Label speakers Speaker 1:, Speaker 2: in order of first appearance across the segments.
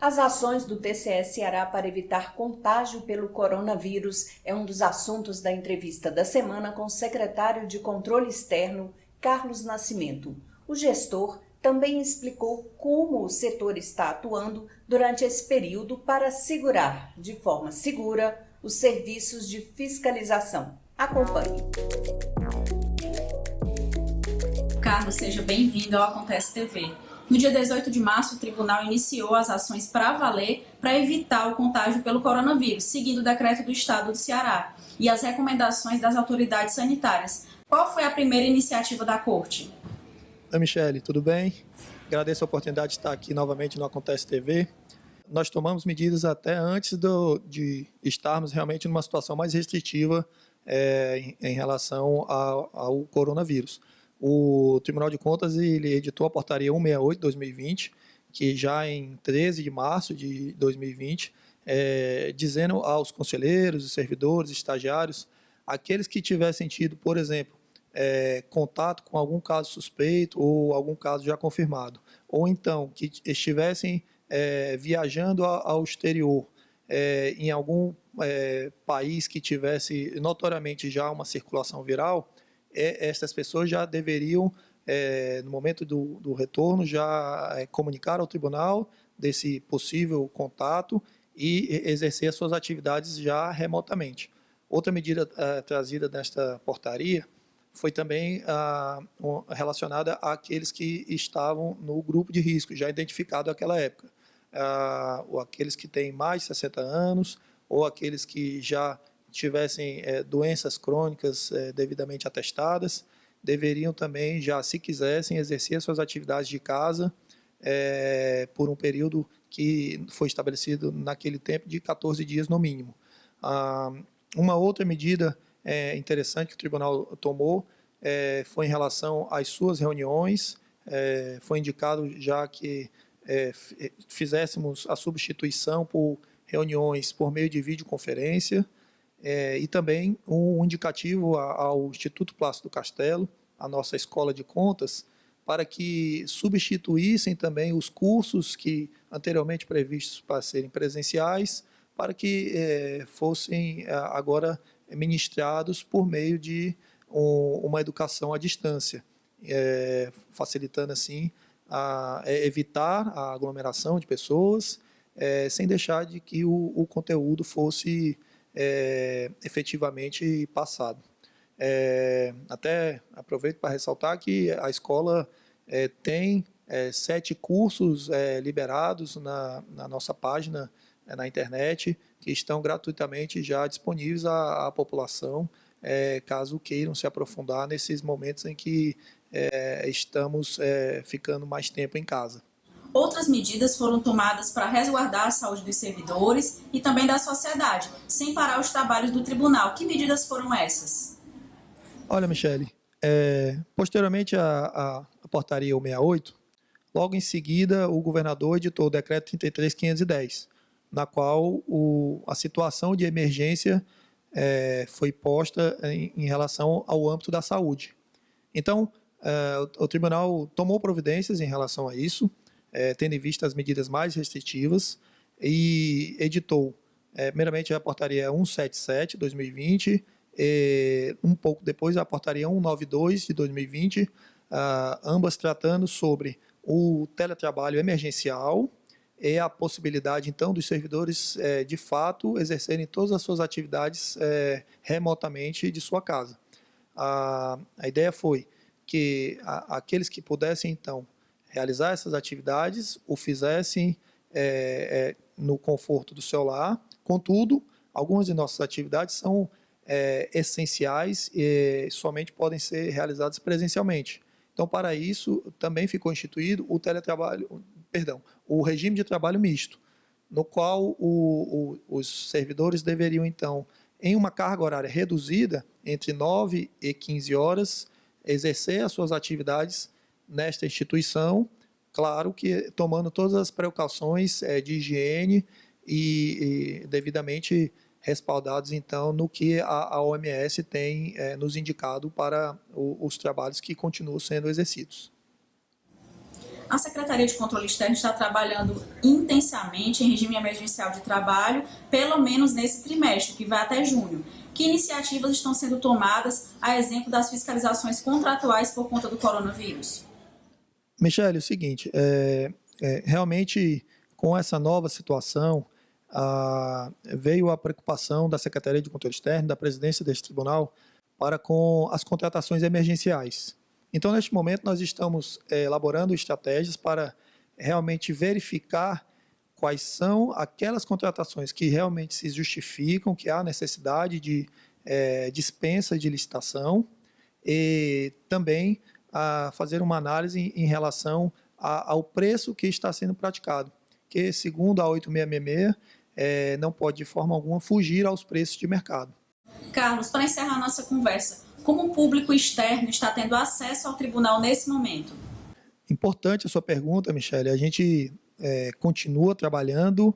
Speaker 1: As ações do TCE Ceará para evitar contágio pelo coronavírus é um dos assuntos da entrevista da semana com o secretário de Controle Externo, Carlos Nascimento. O gestor também explicou como o setor está atuando durante esse período para assegurar, de forma segura, os serviços de fiscalização. Acompanhe.
Speaker 2: Carlos, seja bem-vindo ao Acontece TV. No dia 18 de março, o tribunal iniciou as ações para valer para evitar o contágio pelo coronavírus, seguindo o decreto do Estado do Ceará e as recomendações das autoridades sanitárias. Qual foi a primeira iniciativa da Corte?
Speaker 3: Oi, Michele, tudo bem? Agradeço a oportunidade de estar aqui novamente no Acontece TV. Nós tomamos medidas até antes de estarmos realmente numa situação mais restritiva em relação ao coronavírus. O Tribunal de Contas ele editou a portaria 168/2020, que já em 13 de março de 2020, dizendo aos conselheiros, servidores, estagiários, aqueles que tivessem tido, por exemplo, contato com algum caso suspeito ou algum caso já confirmado, ou então que estivessem viajando ao exterior, em algum país que tivesse notoriamente já uma circulação viral, essas pessoas já deveriam, no momento do retorno, já comunicar ao tribunal desse possível contato e exercer as suas atividades já remotamente. Outra medida trazida nesta portaria foi também relacionada àqueles que estavam no grupo de risco, já identificado naquela época. Ou aqueles que têm mais de 60 anos, ou aqueles que já tivessem doenças crônicas devidamente atestadas, deveriam também, já se quisessem, exercer suas atividades de casa por um período que foi estabelecido naquele tempo de 14 dias no mínimo. Uma outra medida interessante que o tribunal tomou foi em relação às suas reuniões. Foi indicado já que fizéssemos a substituição por reuniões por meio de videoconferência, e também um indicativo ao Instituto Plácido Castelo, a nossa escola de contas, para que substituíssem também os cursos que anteriormente previstos para serem presenciais, para que fossem agora ministrados por meio de uma educação à distância, facilitando assim evitar a aglomeração de pessoas, sem deixar de que o conteúdo fosse efetivamente passado. Até aproveito para ressaltar que a escola tem 7 cursos liberados na nossa página na internet, que estão gratuitamente já disponíveis à população, caso queiram se aprofundar nesses momentos em que estamos ficando mais tempo em casa.
Speaker 2: Outras medidas foram tomadas para resguardar a saúde dos servidores e também da sociedade, sem parar os trabalhos do tribunal. Que medidas foram essas?
Speaker 3: Olha, Michele, posteriormente à portaria 168, logo em seguida o governador editou o decreto 33.510, na qual a situação de emergência foi posta em relação ao âmbito da saúde. Então, o tribunal tomou providências em relação a isso, tendo em vista as medidas mais restritivas, e editou, primeiramente, a portaria 177/2020, um pouco depois a portaria 192 de 2020, ambas tratando sobre o teletrabalho emergencial e a possibilidade, então, dos servidores, de fato, exercerem todas as suas atividades remotamente de sua casa. A ideia foi que aqueles que pudessem, então, realizar essas atividades, o fizessem no conforto do seu lar. Contudo, algumas de nossas atividades são essenciais e somente podem ser realizadas presencialmente. Então, para isso, também ficou instituído o regime de trabalho misto, no qual os servidores deveriam, então, em uma carga horária reduzida, entre 9 e 15 horas, exercer as suas atividades nesta instituição, claro que tomando todas as precauções de higiene e devidamente respaldados, então, no que a OMS tem nos indicado para os trabalhos que continuam sendo exercidos.
Speaker 2: A Secretaria de Controle Externo está trabalhando intensamente em regime emergencial de trabalho, pelo menos nesse trimestre, que vai até junho. Que iniciativas estão sendo tomadas, a exemplo das fiscalizações contratuais por conta do coronavírus?
Speaker 3: Michele, é o seguinte, realmente com essa nova situação, veio a preocupação da Secretaria de Controle Externo, da presidência deste tribunal, para com as contratações emergenciais. Então, neste momento, nós estamos elaborando estratégias para realmente verificar quais são aquelas contratações que realmente se justificam, que há necessidade de dispensa de licitação, e também fazer uma análise em relação ao preço que está sendo praticado, que, segundo a 8666, não pode de forma alguma fugir aos preços de mercado.
Speaker 2: Carlos, para encerrar a nossa conversa, como o público externo está tendo acesso ao tribunal nesse momento?
Speaker 3: Importante a sua pergunta, Michele. A gente continua trabalhando,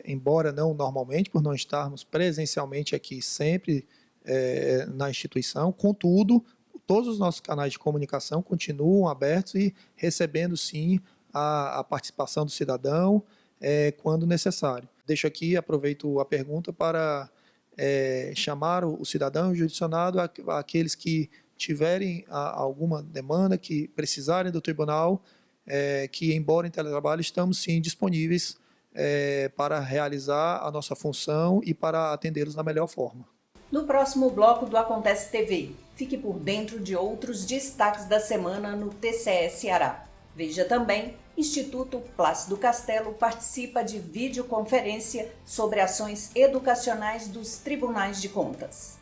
Speaker 3: embora não normalmente, por não estarmos presencialmente aqui sempre na instituição. Contudo, todos os nossos canais de comunicação continuam abertos e recebendo, sim, a participação do cidadão quando necessário. Deixo aqui, aproveito a pergunta para chamar o cidadão e o jurisdicionado, aqueles que tiverem alguma demanda, que precisarem do tribunal, que, embora em teletrabalho, estamos sim disponíveis para realizar a nossa função e para atendê-los da melhor forma.
Speaker 1: No próximo bloco do Acontece TV, fique por dentro de outros destaques da semana no TCE Ceará. Veja também, Instituto Plácido Castelo participa de videoconferência sobre ações educacionais dos Tribunais de Contas.